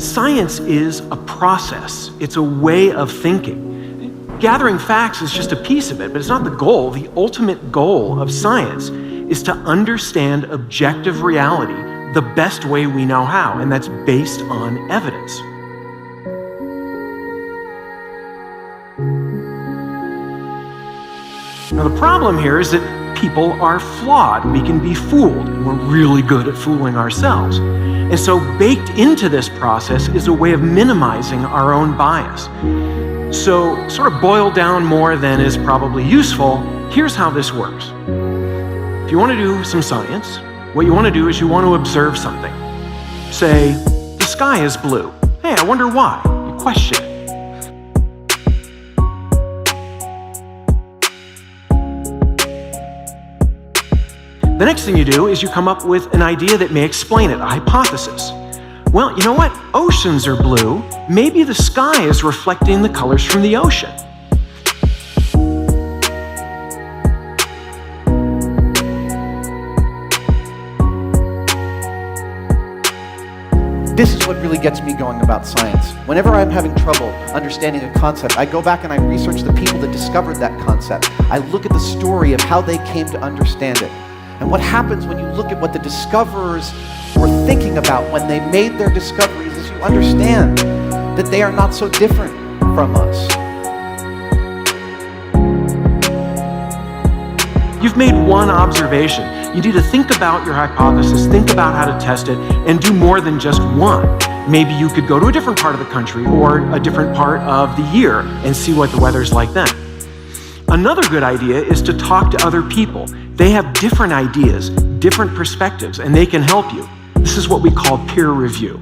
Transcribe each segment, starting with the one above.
Science is a process. It's a way of thinking. Gathering facts is just a piece of it, but it's not the goal. The ultimate goal of science is to understand objective reality the best way we know how, and that's based on evidence. Now, the problem here is that people are flawed. We can be fooled, and we're really good at fooling ourselves. And so baked into this process is a way of minimizing our own bias. So, sort of boiled down more than is probably useful, here's how this works. If you want to do some science, what you want to do is you want to observe something. Say, the sky is blue. Hey, I wonder why. You question it. The next thing you do is you come up with an idea that may explain it, a hypothesis. Well, you know what? Oceans are blue. Maybe the sky is reflecting the colors from the ocean. This is what really gets me going about science. Whenever I'm having trouble understanding a concept, I go back and I research the people that discovered that concept. I look at the story of how they came to understand it. And what happens when you look at what the discoverers were thinking about when they made their discoveries is you understand that they are not so different from us. You've made one observation. You need to think about your hypothesis, think about how to test it, and do more than just one. Maybe you could go to a different part of the country or a different part of the year and see what the weather's like then. Another good idea is to talk to other people. They have different ideas, different perspectives, and they can help you. This is what we call peer review.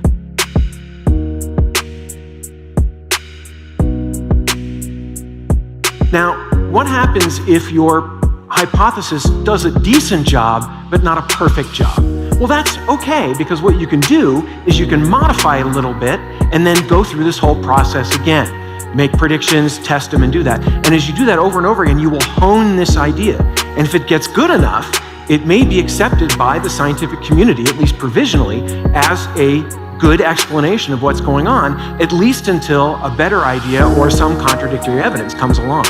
Now, what happens if your hypothesis does a decent job, but not a perfect job? Well, that's okay, because what you can do is you can modify it a little bit and then go through this whole process again. Make predictions, test them, and do that. And as you do that over and over again, you will hone this idea. And if it gets good enough, it may be accepted by the scientific community, at least provisionally, as a good explanation of what's going on, at least until a better idea or some contradictory evidence comes along.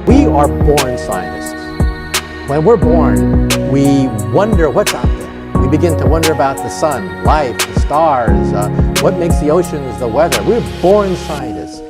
We are born scientists. When we're born, we wonder what's out there. We begin to wonder about the sun, life, the stars, what makes the oceans, the weather. We're born scientists.